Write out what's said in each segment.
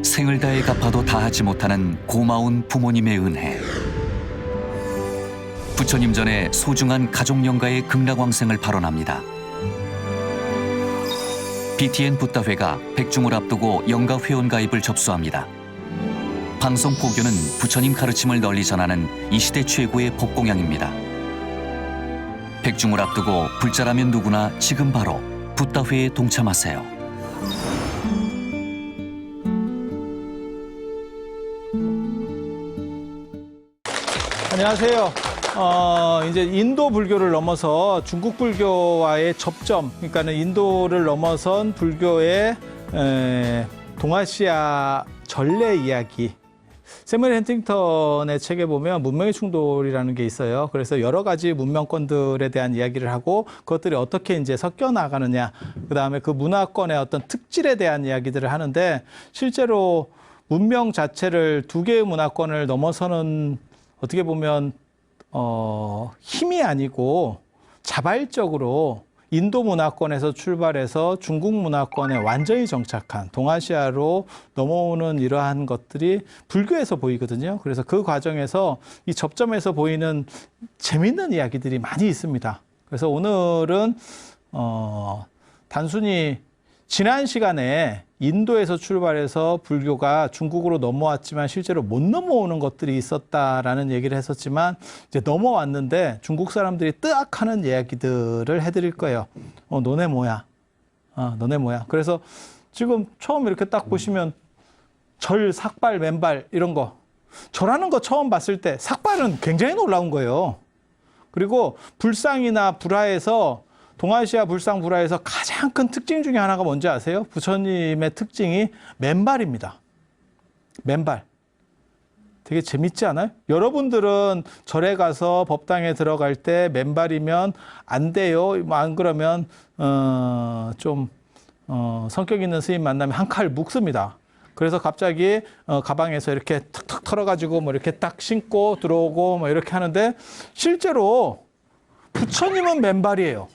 생을 다해 갚아도 다하지 못하는 고마운 부모님의 은혜. 부처님 전에 소중한 가족 영가의 극락왕생을 발언합니다. BTN 붓다회가 백중을 앞두고 영가 회원 가입을 접수합니다. 방송 포교는 부처님 가르침을 널리 전하는 이 시대 최고의 법공양입니다. 백중을 앞두고 불자라면 누구나 지금 바로 붓다회에 동참하세요. 안녕하세요. 이제 인도 불교를 넘어서 중국 불교와의 접점, 그러니까는 인도를 넘어선 불교의 동아시아 전래 이야기. 세무엘 헌팅턴의 책에 보면 문명의 충돌이라는 게 있어요. 그래서 여러 가지 문명권들에 대한 이야기를 하고 그것들이 어떻게 이제 섞여 나가느냐, 그 다음에 그 문화권의 어떤 특질에 대한 이야기들을 하는데, 실제로 문명 자체를 두 개의 문화권을 넘어서는 어떻게 보면 힘이 아니고 자발적으로 인도 문화권에서 출발해서 중국 문화권에 완전히 정착한 동아시아로 넘어오는 이러한 것들이 불교에서 보이거든요. 그래서 그 과정에서 이 접점에서 보이는 재밌는 이야기들이 많이 있습니다. 그래서 오늘은 단순히 지난 시간에 인도에서 출발해서 불교가 중국으로 넘어왔지만 실제로 못 넘어오는 것들이 있었다라는 얘기를 했었지만, 이제 넘어왔는데 중국 사람들이 뜨악하는 이야기들을 해드릴 거예요. 너네 뭐야? 너네 뭐야? 그래서 지금 처음 이렇게 딱 보시면 절, 삭발, 맨발 이런 거, 절하는 거 처음 봤을 때 삭발은 굉장히 놀라운 거예요. 그리고 불상이나 불화에서, 동아시아 불상 불화에서 가장 큰 특징 중에 하나가 뭔지 아세요? 부처님의 특징이 맨발입니다. 맨발. 되게 재밌지 않아요? 여러분들은 절에 가서 법당에 들어갈 때 맨발이면 안 돼요. 안 그러면 성격 있는 스님 만나면 한 칼 묵습니다. 그래서 갑자기 가방에서 이렇게 탁탁 털어가지고 뭐 이렇게 딱 신고 들어오고 뭐 이렇게 하는데, 실제로 부처님은 맨발이에요.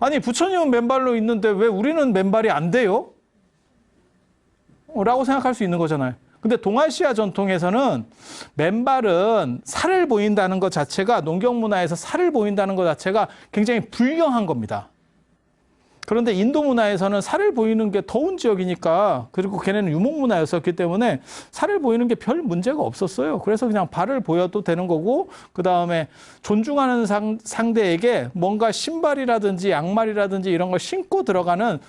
아니, 부처님은 맨발로 있는데 왜 우리는 맨발이 안 돼요? 라고 생각할 수 있는 거잖아요. 근데 동아시아 전통에서는 맨발은 살을 보인다는 것 자체가, 농경 문화에서 살을 보인다는 것 자체가 굉장히 불경한 겁니다. 그런데 인도 문화에서는 살을 보이는 게 더운 지역이니까, 그리고 걔네는 유목 문화였었기 때문에 살을 보이는 게 별 문제가 없었어요. 그래서 그냥 발을 보여도 되는 거고, 그 다음에 존중하는 상대에게 뭔가 신발이라든지 양말이라든지 이런 걸 신고 들어가면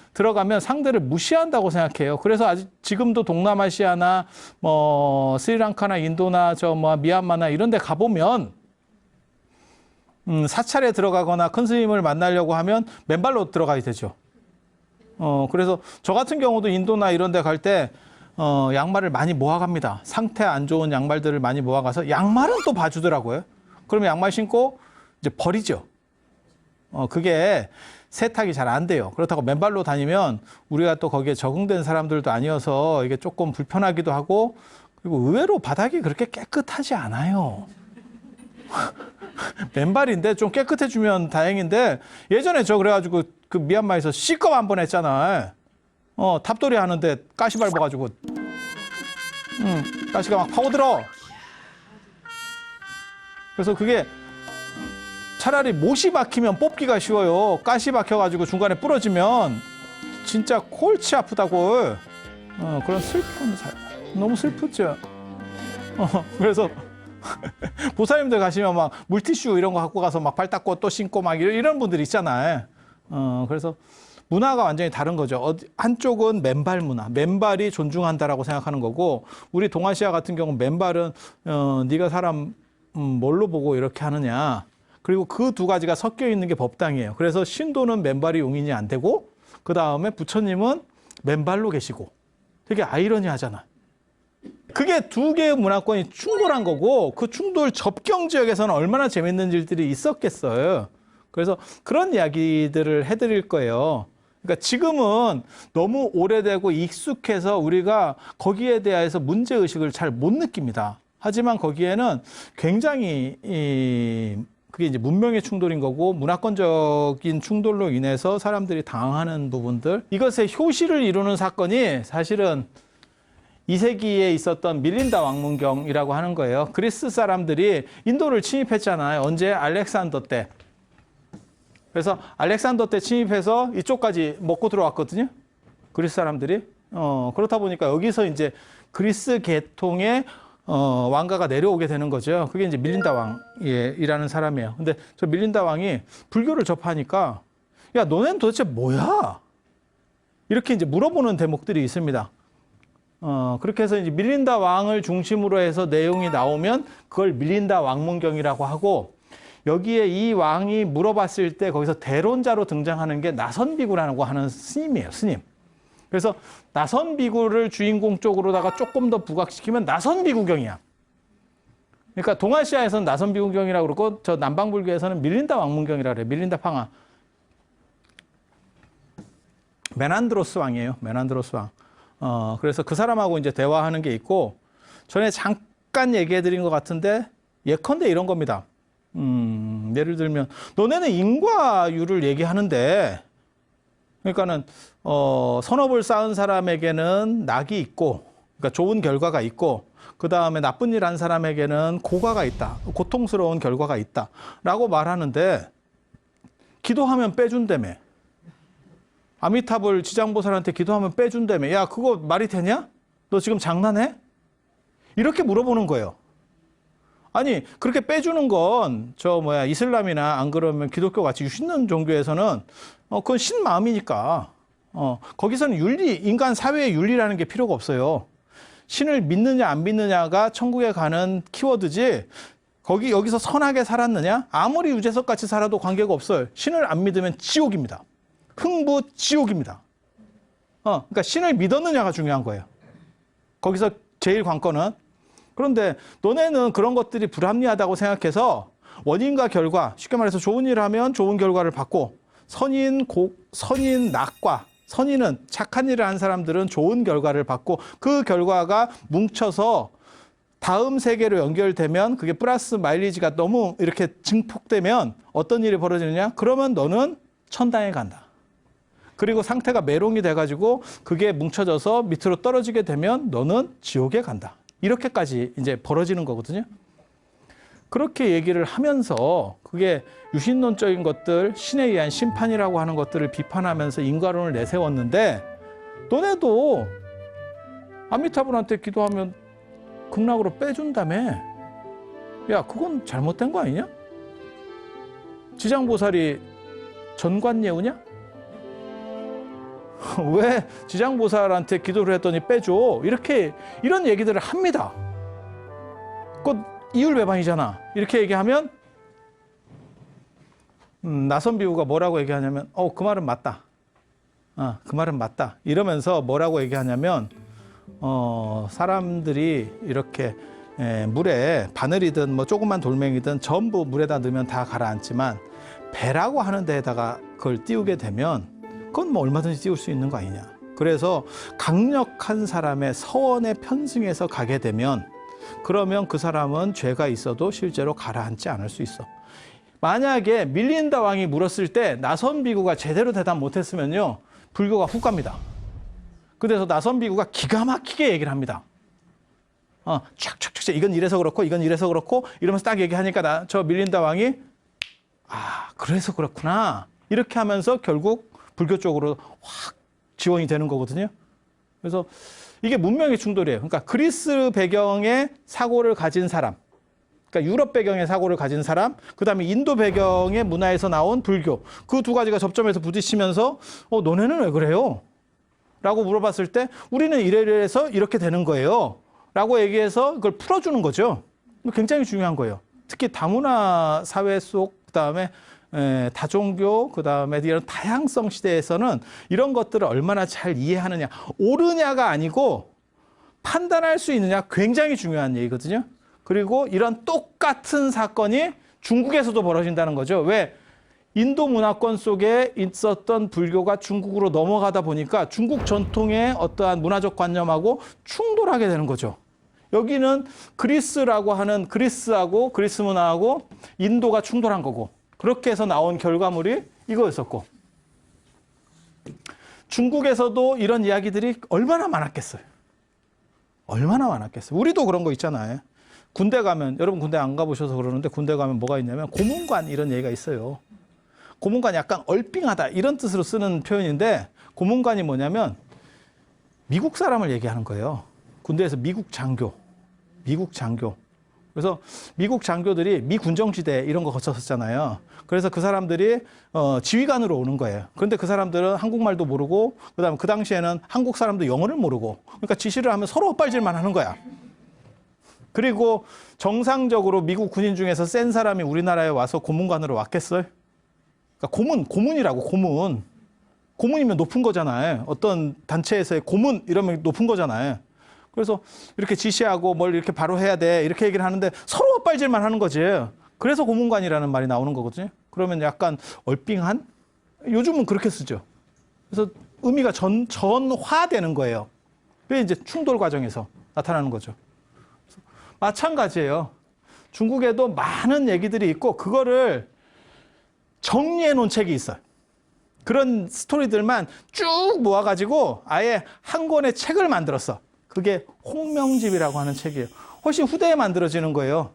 상대를 무시한다고 생각해요. 그래서 아직 지금도 동남아시아나 뭐 스리랑카나 인도나 미얀마나 이런 데 가보면 사찰에 들어가거나 큰 스님을 만나려고 하면 맨발로 들어가야 되죠. 그래서 저 같은 경우도 인도나 이런 데 갈 때 양말을 많이 모아갑니다. 상태 안 좋은 양말들을 많이 모아가서, 양말은 또 봐주더라고요. 그러면 양말 신고 이제 버리죠. 그게 세탁이 잘 안 돼요. 그렇다고 맨발로 다니면 우리가 또 거기에 적응된 사람들도 아니어서 이게 조금 불편하기도 하고, 그리고 의외로 바닥이 그렇게 깨끗하지 않아요. 맨발인데 좀 깨끗해주면 다행인데, 예전에 저 그래가지고 그 미얀마에서 C컵 한 번 했잖아. 탑돌이 하는데 가시 밟아가지고 가시가 막 파고들어. 그래서 그게 차라리 못이 박히면 뽑기가 쉬워요. 가시 박혀가지고 중간에 부러지면 진짜 골치 아프다고. 그런 슬픈 너무 슬프죠. 그래서 보살님들 가시면 막 물티슈 이런 거 갖고 가서 막 발 닦고 또 신고 막 이런 분들 있잖아요. 그래서 문화가 완전히 다른 거죠. 한쪽은 맨발 문화, 맨발이 존중한다라고 생각하는 거고, 우리 동아시아 같은 경우는 맨발은 네가 사람 뭘로 보고 이렇게 하느냐. 그리고 그 두 가지가 섞여 있는 게 법당이에요. 그래서 신도는 맨발이 용인이 안 되고, 그 다음에 부처님은 맨발로 계시고. 되게 아이러니하잖아. 그게 두 개의 문화권이 충돌한 거고, 그 충돌 접경 지역에서는 얼마나 재밌는 일들이 있었겠어요. 그래서 그런 이야기들을 해드릴 거예요. 그러니까 지금은 너무 오래되고 익숙해서 우리가 거기에 대해서 문제의식을 잘 못 느낍니다. 하지만 거기에는 굉장히 그게 이제 문명의 충돌인 거고 문화권적인 충돌로 인해서 사람들이 당하는 부분들 이것의 효시를 이루는 사건이 사실은 2세기에 있었던 밀린다 왕문경이라고 하는 거예요. 그리스 사람들이 인도를 침입했잖아요. 언제? 알렉산더 때. 그래서 알렉산더 때 침입해서 이쪽까지 먹고 들어왔거든요. 그리스 사람들이. 그렇다 보니까 여기서 이제 그리스 계통의 왕가가 내려오게 되는 거죠. 그게 이제 밀린다 왕이라는 사람이에요. 근데 저 밀린다 왕이 불교를 접하니까 야, 너네는 도대체 뭐야? 이렇게 이제 물어보는 대목들이 있습니다. 그렇게 해서 이제 밀린다 왕을 중심으로 해서 내용이 나오면 그걸 밀린다 왕문경이라고 하고 여기에 이 왕이 물어봤을 때 거기서 대론자로 등장하는 게 나선비구라고 하는 스님이에요. 스님. 그래서 나선비구를 주인공 쪽으로다가 조금 더 부각시키면 나선비구경이야. 그러니까 동아시아에서는 나선비구경이라고 그러고 저 남방불교에서는 밀린다 왕문경이라고 그래요. 밀린다 팡아. 메난드로스 왕이에요. 메난드로스 왕. 그래서 그 사람하고 이제 대화하는 게 있고 전에 잠깐 얘기해 드린 것 같은데 예컨대 이런 겁니다. 예를 들면 너네는 인과율을 얘기하는데 그러니까는 선업을 쌓은 사람에게는 낙이 있고 그러니까 좋은 결과가 있고 그 다음에 나쁜 일 한 사람에게는 고과가 있다. 고통스러운 결과가 있다라고 말하는데 기도하면 빼준다며. 아미타불 지장보살한테 기도하면 빼준다며. 야, 그거 말이 되냐? 너 지금 장난해? 이렇게 물어보는 거예요. 아니, 그렇게 빼주는 건 이슬람이나 안 그러면 기독교 같이 유신론 종교에서는 그건 신 마음이니까 거기서는 윤리, 인간 사회의 윤리라는 게 필요가 없어요. 신을 믿느냐 안 믿느냐가 천국에 가는 키워드지 여기서 선하게 살았느냐? 아무리 유재석 같이 살아도 관계가 없어요. 신을 안 믿으면 지옥입니다. 흥부 지옥입니다. 그러니까 신을 믿었느냐가 중요한 거예요. 거기서 제일 관건은. 그런데 너네는 그런 것들이 불합리하다고 생각해서 원인과 결과, 쉽게 말해서 좋은 일을 하면 좋은 결과를 받고 선인 낙과 선인은 착한 일을 한 사람들은 좋은 결과를 받고 그 결과가 뭉쳐서 다음 세계로 연결되면 그게 플러스 마일리지가 너무 이렇게 증폭되면 어떤 일이 벌어지느냐? 그러면 너는 천당에 간다. 그리고 상태가 메롱이 돼가지고 그게 뭉쳐져서 밑으로 떨어지게 되면 너는 지옥에 간다. 이렇게까지 이제 벌어지는 거거든요. 그렇게 얘기를 하면서 그게 유신론적인 것들, 신에 의한 심판이라고 하는 것들을 비판하면서 인과론을 내세웠는데 너네도 아미타불한테 기도하면 극락으로 빼준다며. 야, 그건 잘못된 거 아니냐? 지장보살이 전관예우냐? 왜 지장보살한테 기도를 했더니 빼줘? 이런 얘기들을 합니다. 그건 이율배반이잖아. 이렇게 얘기하면 나선비구가 뭐라고 얘기하냐면 그 말은 맞다. 그 말은 맞다. 이러면서 뭐라고 얘기하냐면 사람들이 이렇게 물에 바늘이든 뭐 조그만 돌멩이든 전부 물에다 넣으면 다 가라앉지만 배라고 하는 데에다가 그걸 띄우게 되면 그건 뭐 얼마든지 띄울 수 있는 거 아니냐. 그래서 강력한 사람의 서원에 편승해서 가게 되면 그러면 그 사람은 죄가 있어도 실제로 가라앉지 않을 수 있어. 만약에 밀린다 왕이 물었을 때 나선비구가 제대로 대답 못했으면요 불교가 훅 갑니다. 그래서 나선비구가 기가 막히게 얘기를 합니다. 촥촥촥 이건 이래서 그렇고 이건 이래서 그렇고 이러면서 딱 얘기하니까 저 밀린다 왕이 그래서 그렇구나 이렇게 하면서 결국 불교 쪽으로 확 지원이 되는 거거든요. 그래서 이게 문명의 충돌이에요. 그러니까 그리스 배경의 사고를 가진 사람, 그러니까 유럽 배경의 사고를 가진 사람, 그 다음에 인도 배경의 문화에서 나온 불교, 그 두 가지가 접점해서 부딪히면서 너네는 왜 그래요? 라고 물어봤을 때 우리는 이래서 이렇게 되는 거예요. 라고 얘기해서 그걸 풀어주는 거죠. 굉장히 중요한 거예요. 특히 다문화 사회 속, 그 다음에 다종교, 그 다음에 이런 다양성 시대에서는 이런 것들을 얼마나 잘 이해하느냐, 옳으냐가 아니고 판단할 수 있느냐 굉장히 중요한 얘기거든요. 그리고 이런 똑같은 사건이 중국에서도 벌어진다는 거죠. 왜? 인도 문화권 속에 있었던 불교가 중국으로 넘어가다 보니까 중국 전통의 어떠한 문화적 관념하고 충돌하게 되는 거죠. 여기는 그리스하고 그리스 문화하고 인도가 충돌한 거고 그렇게 해서 나온 결과물이 이거였었고 중국에서도 이런 이야기들이 얼마나 많았겠어요. 얼마나 많았겠어요. 우리도 그런 거 있잖아요. 군대 가면 여러분 군대 안 가보셔서 그러는데 군대 가면 뭐가 있냐면 고문관 이런 얘기가 있어요. 고문관 약간 얼삥하다 이런 뜻으로 쓰는 표현인데 고문관이 뭐냐면 미국 사람을 얘기하는 거예요. 군대에서 미국 장교. 그래서 미국 장교들이 미 군정지대 이런 거 거쳤었잖아요. 그래서 그 사람들이 지휘관으로 오는 거예요. 그런데 그 사람들은 한국말도 모르고 그다음에 그 당시에는 한국 사람도 영어를 모르고 그러니까 지시를 하면 서로 엇발질만 하는 거야. 그리고 정상적으로 미국 군인 중에서 센 사람이 우리나라에 와서 고문관으로 왔겠어요? 그러니까 고문이라고 고문. 고문이면 높은 거잖아요. 어떤 단체에서의 고문 이러면 높은 거잖아요. 그래서 이렇게 지시하고 뭘 이렇게 바로 해야 돼 이렇게 얘기를 하는데 서로 엇발질만 하는 거지. 그래서 고문관이라는 말이 나오는 거거든요. 그러면 약간 얼삥한? 요즘은 그렇게 쓰죠. 그래서 의미가 전화되는 거예요. 그게 이제 충돌 과정에서 나타나는 거죠. 마찬가지예요. 중국에도 많은 얘기들이 있고 그거를 정리해 놓은 책이 있어요. 그런 스토리들만 쭉 모아가지고 아예 한 권의 책을 만들었어. 그게 홍명집이라고 하는 책이에요. 훨씬 후대에 만들어지는 거예요.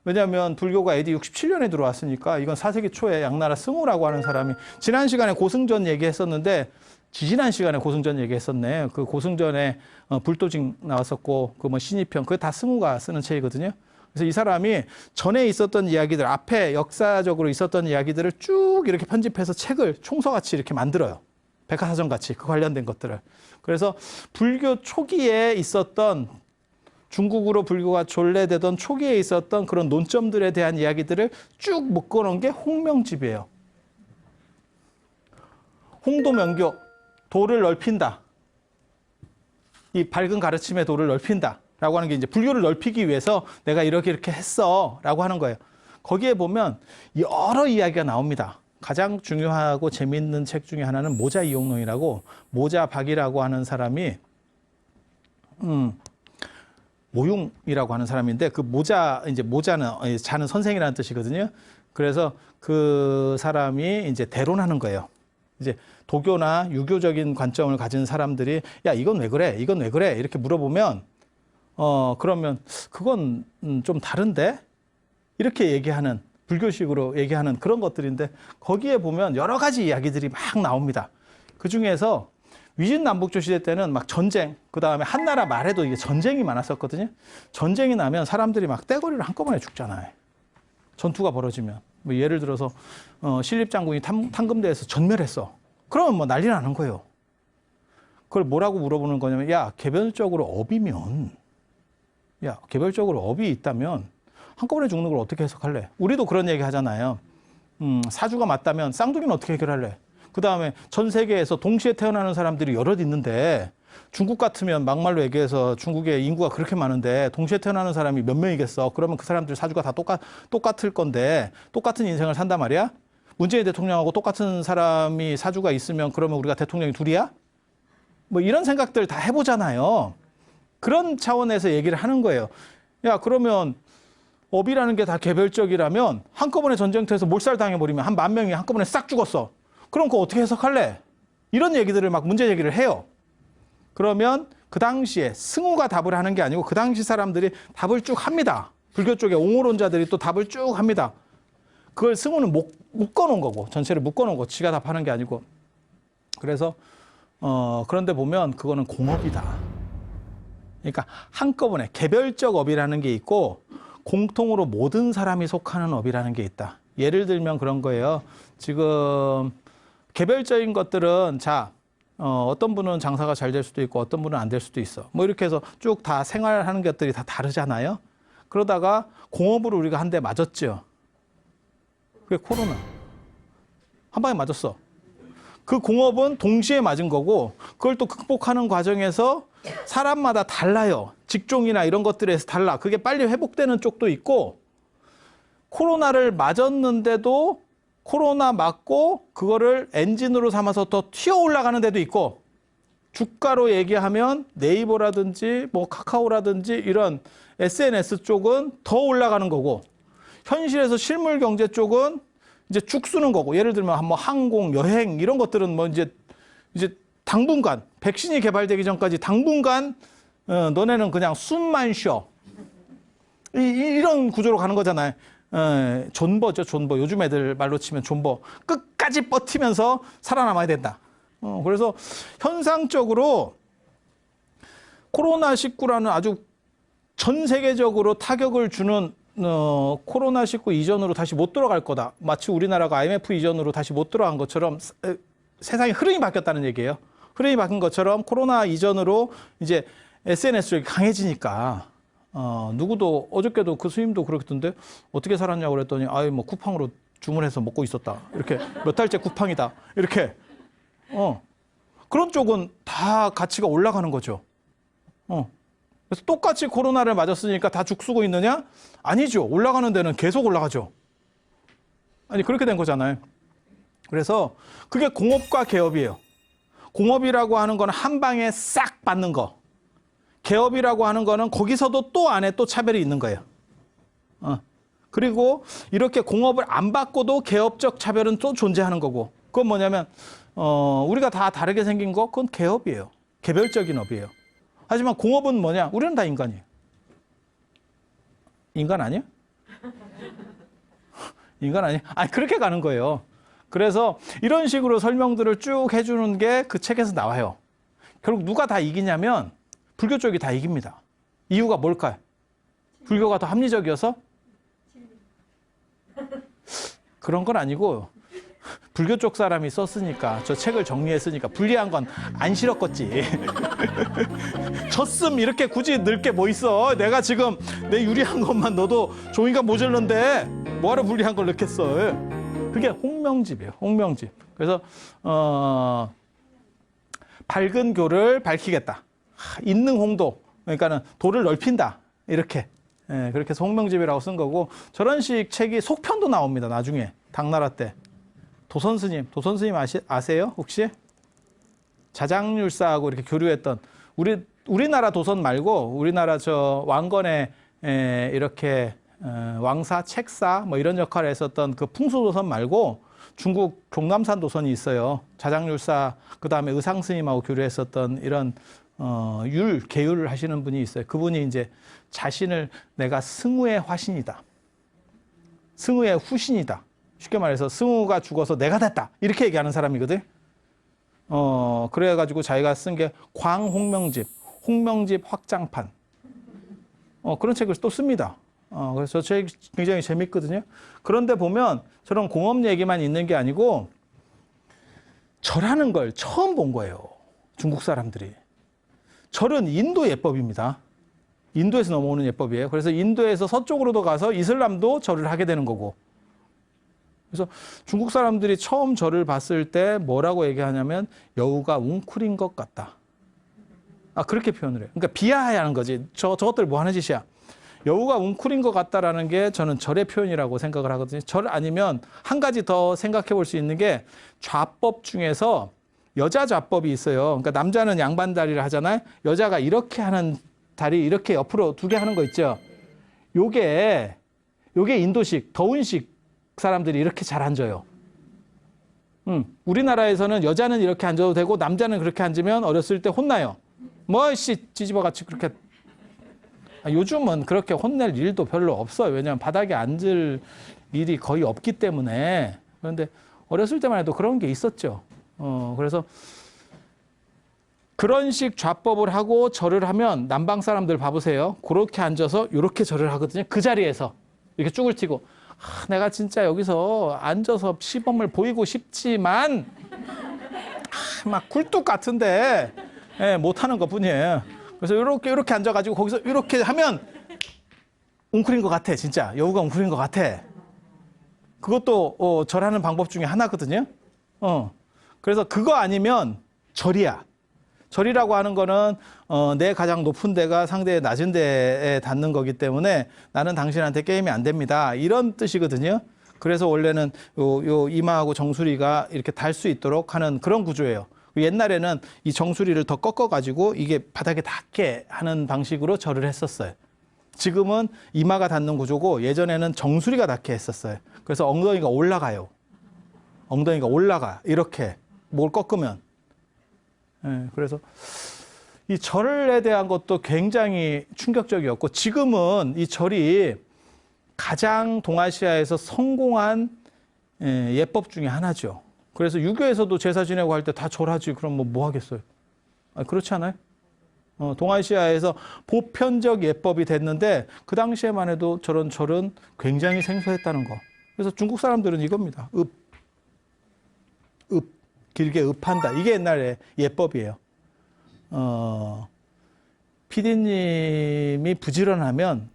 왜냐하면 불교가 AD 67년에 들어왔으니까 이건 4세기 초에 양나라 승우라고 하는 사람이 지난 시간에 고승전 얘기했었는데 지지난 시간에 고승전 얘기했었네. 그 고승전에 불도징 나왔었고 그 뭐 신이편 그게 다 승우가 쓰는 책이거든요. 그래서 이 사람이 전에 있었던 이야기들 앞에 역사적으로 있었던 이야기들을 쭉 이렇게 편집해서 책을 총서같이 이렇게 만들어요. 백과사전 같이 그 관련된 것들을. 그래서 불교 초기에 있었던 중국으로 불교가 존래되던 초기에 있었던 그런 논점들에 대한 이야기들을 쭉 묶어놓은 게 홍명집이에요. 홍도명교, 도를 넓힌다. 이 밝은 가르침의 도를 넓힌다. 라고 하는 게 이제 불교를 넓히기 위해서 내가 이렇게 했어. 라고 하는 거예요. 거기에 보면 여러 이야기가 나옵니다. 가장 중요하고 재미있는 책 중에 하나는 모자 이용론이라고 모자박이라고 하는 사람이 모융이라고 하는 사람인데 그 모자는 자는 선생이라는 뜻이거든요. 그래서 그 사람이 이제 대론하는 거예요. 이제 도교나 유교적인 관점을 가진 사람들이 야 이건 왜 그래? 이건 왜 그래? 이렇게 물어보면 그러면 그건 좀 다른데 이렇게 얘기하는 불교식으로 얘기하는 그런 것들인데 거기에 보면 여러 가지 이야기들이 막 나옵니다. 그 중에서 위진남북조 시대 때는 막 전쟁, 그 다음에 한나라 말에도 이게 전쟁이 많았었거든요. 전쟁이 나면 사람들이 막 떼거리를 한꺼번에 죽잖아요. 전투가 벌어지면. 뭐 예를 들어서 신립장군이 탕금대에서 전멸했어. 그러면 뭐 난리 나는 거예요. 그걸 뭐라고 물어보는 거냐면 개별적으로 업이 있다면 한꺼번에 죽는 걸 어떻게 해석할래? 우리도 그런 얘기 하잖아요. 사주가 맞다면 쌍둥이는 어떻게 해결할래? 그 다음에 전 세계에서 동시에 태어나는 사람들이 여럿 있는데 중국 같으면 막말로 얘기해서 중국의 인구가 그렇게 많은데 동시에 태어나는 사람이 몇 명이겠어? 그러면 그 사람들 사주가 다 똑같을 건데 똑같은 인생을 산단 말이야? 문재인 대통령하고 똑같은 사람이 사주가 있으면 그러면 우리가 대통령이 둘이야? 뭐 이런 생각들 다 해보잖아요. 그런 차원에서 얘기를 하는 거예요. 그러면 업이라는 게 다 개별적이라면 한꺼번에 전쟁터에서 몰살당해버리면 한 10,000명이 한꺼번에 싹 죽었어. 그럼 그거 어떻게 해석할래? 이런 얘기들을 막 문제 제기를 해요. 그러면 그 당시에 승우가 답을 하는 게 아니고 그 당시 사람들이 답을 쭉 합니다. 불교 쪽에 옹호론자들이 또 답을 쭉 합니다. 그걸 승우는 묶어놓은 거고 전체를 묶어놓은 거 지가 답하는 게 아니고 그래서 그런데 보면 그거는 공업이다. 그러니까 한꺼번에 개별적 업이라는 게 있고 공통으로 모든 사람이 속하는 업이라는 게 있다. 예를 들면 그런 거예요. 지금 개별적인 것들은 어떤 분은 장사가 잘 될 수도 있고 어떤 분은 안 될 수도 있어. 뭐 이렇게 해서 쭉 다 생활하는 것들이 다 다르잖아요. 그러다가 공업으로 우리가 한 대 맞았죠. 그게 코로나. 한 방에 맞았어. 그 공업은 동시에 맞은 거고 그걸 또 극복하는 과정에서 사람마다 달라요. 직종이나 이런 것들에서 달라. 그게 빨리 회복되는 쪽도 있고 코로나를 맞았는데도 코로나 맞고 그거를 엔진으로 삼아서 더 튀어 올라가는 데도 있고 주가로 얘기하면 네이버라든지 뭐 카카오라든지 이런 SNS 쪽은 더 올라가는 거고 현실에서 실물 경제 쪽은 이제 죽쓰는 거고 예를 들면 뭐 항공, 여행 이런 것들은 뭐 이제 당분간 백신이 개발되기 전까지 당분간 너네는 그냥 숨만 쉬어. 이런 구조로 가는 거잖아요. 존버죠, 존버. 요즘 애들 말로 치면 존버. 끝까지 버티면서 살아남아야 된다. 그래서 현상적으로 코로나19라는 아주 전 세계적으로 타격을 주는 코로나19 이전으로 다시 못 돌아갈 거다. 마치 우리나라가 IMF 이전으로 다시 못 돌아간 것처럼 세상의 흐름이 바뀌었다는 얘기예요. 흐름이 바뀐 것처럼 코로나 이전으로 이제 SNS 쪽이 강해지니까 누구도 어저께도 그 스님도 그러던데 어떻게 살았냐고 그랬더니 아이 뭐 쿠팡으로 주문해서 먹고 있었다. 이렇게 몇 달째 쿠팡이다. 이렇게 그런 쪽은 다 가치가 올라가는 거죠. 그래서 똑같이 코로나를 맞았으니까 다 죽쓰고 있느냐? 아니죠. 올라가는 데는 계속 올라가죠. 아니 그렇게 된 거잖아요. 그래서 그게 공업과 개업이에요. 공업이라고 하는 거는 한 방에 싹 받는 거. 개업이라고 하는 거는 거기서도 또 안에 또 차별이 있는 거예요. 그리고 이렇게 공업을 안 받고도 개업적 차별은 또 존재하는 거고. 그건 뭐냐면 우리가 다 다르게 생긴 거 그건 개업이에요. 개별적인 업이에요. 하지만 공업은 뭐냐? 우리는 다 인간이에요. 인간 아니야? 인간 아니야? 아니 그렇게 가는 거예요. 그래서 이런 식으로 설명들을 쭉 해주는 게 그 책에서 나와요. 결국 누가 다 이기냐면 불교 쪽이 다 이깁니다. 이유가 뭘까요? 불교가 더 합리적이어서? 그런 건 아니고 불교 쪽 사람이 썼으니까 저 책을 정리했으니까 불리한 건 안 싫었겠지. 졌음 이렇게 굳이 넣을 게 뭐 있어. 내가 지금 내 유리한 것만 넣어도 종이가 모자른데 뭐하러 불리한 걸 넣겠어. 그게 홍명집이에요. 홍명집. 그래서 밝은 교를 밝히겠다. 인능 홍도. 그러니까는 도를 넓힌다. 이렇게. 그렇게 해서 홍명집이라고 쓴 거고 저런 식 책이 속편도 나옵니다. 나중에 당나라 때. 도선스님 아세요? 혹시? 자장률사하고 이렇게 교류했던 우리나라 도선 말고 우리나라 저 왕건에 이렇게 왕사, 책사 뭐 이런 역할을 했었던 그 풍수도선 말고 중국 종남산 도선이 있어요. 자장률사 그다음에 의상스님하고 교류했었던 이런 계율을 하시는 분이 있어요. 그분이 이제 자신을 내가 승우의 화신이다. 승우의 후신이다. 쉽게 말해서 승우가 죽어서 내가 됐다. 이렇게 얘기하는 사람이거든. 그래가지고 자기가 쓴 게 광홍명집, 홍명집 확장판. 그런 책을 또 씁니다. 그래서 저 책 굉장히 재밌거든요. 그런데 보면 저런 공업 얘기만 있는 게 아니고 절하는 걸 처음 본 거예요. 중국 사람들이. 절은 인도 예법입니다. 인도에서 넘어오는 예법이에요. 그래서 인도에서 서쪽으로도 가서 이슬람도 절을 하게 되는 거고. 그래서 중국 사람들이 처음 절을 봤을 때 뭐라고 얘기하냐면 여우가 웅크린 것 같다. 그렇게 표현을 해요. 그러니까 비하하는 거지. 저것들 뭐 하는 짓이야. 여우가 웅크린 것 같다라는 게 저는 절의 표현이라고 생각을 하거든요. 절 아니면 한 가지 더 생각해 볼 수 있는 게 좌법 중에서 여자 좌법이 있어요. 그러니까 남자는 양반 다리를 하잖아요. 여자가 이렇게 하는 다리 이렇게 옆으로 두 개 하는 거 있죠. 요게 인도식, 더운식 사람들이 이렇게 잘 앉아요. 우리나라에서는 여자는 이렇게 앉아도 되고 남자는 그렇게 앉으면 어렸을 때 혼나요. 뭐씨 찌집어같이 그렇게. 요즘은 그렇게 혼낼 일도 별로 없어요. 왜냐하면 바닥에 앉을 일이 거의 없기 때문에. 그런데 어렸을 때만 해도 그런 게 있었죠. 그래서 그런 식 좌법을 하고 절을 하면 남방 사람들 봐보세요. 그렇게 앉아서 이렇게 절을 하거든요. 그 자리에서 이렇게 쭉을 튀고 내가 진짜 여기서 앉아서 시범을 보이고 싶지만 막 굴뚝 같은데 못하는 것뿐이에요. 그래서 이렇게 앉아가지고 거기서 이렇게 하면 웅크린 것 같아. 진짜 여우가 웅크린 것 같아. 그것도 절하는 방법 중에 하나거든요. 그래서 그거 아니면 절이야. 절이라고 하는 거는 내 가장 높은 데가 상대의 낮은 데에 닿는 거기 때문에 나는 당신한테 게임이 안 됩니다. 이런 뜻이거든요. 그래서 원래는 요 이마하고 정수리가 이렇게 닿을 수 있도록 하는 그런 구조예요. 옛날에는 이 정수리를 더 꺾어가지고 이게 바닥에 닿게 하는 방식으로 절을 했었어요. 지금은 이마가 닿는 구조고 예전에는 정수리가 닿게 했었어요. 그래서 엉덩이가 올라가요. 엉덩이가 올라가. 이렇게 뭘 꺾으면. 예, 그래서 이 절에 대한 것도 굉장히 충격적이었고 지금은 이 절이 가장 동아시아에서 성공한 예법 중에 하나죠. 그래서 유교에서도 제사 지내고 할 때 다 절하지. 그럼 뭐 하겠어요? 그렇지 않아요? 동아시아에서 보편적 예법이 됐는데 그 당시에만 해도 저런 절은 굉장히 생소했다는 거. 그래서 중국 사람들은 이겁니다. 길게 읍한다. 이게 옛날에 예법이에요. PD님이 부지런하면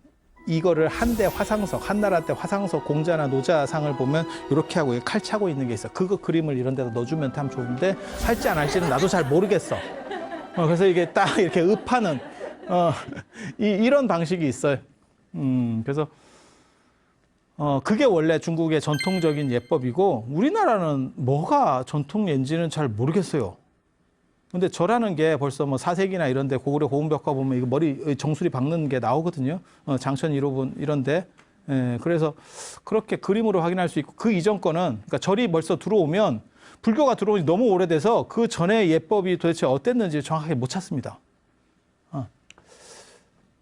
이거를 한대 화상석, 한나라 때 화상석 공자나 노자상을 보면 이렇게 하고 칼 차고 있는 게 있어. 그거 그림을 이런 데다 넣어주면 참 좋은데 할지 안 할지는 나도 잘 모르겠어. 그래서 이게 딱 이렇게 읍하는 이런 방식이 있어요. 그래서 그게 원래 중국의 전통적인 예법이고 우리나라는 뭐가 전통예인지는 잘 모르겠어요. 근데 절하는 게 벌써 뭐 사색이나 이런 데 고구려 고음벽화 보면 이거 머리 정수리 박는 게 나오거든요. 장천 1호분 이런 데. 그래서 그렇게 그림으로 확인할 수 있고 그 이전 거는 그러니까 절이 벌써 들어오면 불교가 들어오니 너무 오래돼서 그 전에 예법이 도대체 어땠는지 정확하게 못 찾습니다.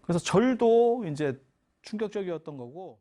그래서 절도 이제 충격적이었던 거고.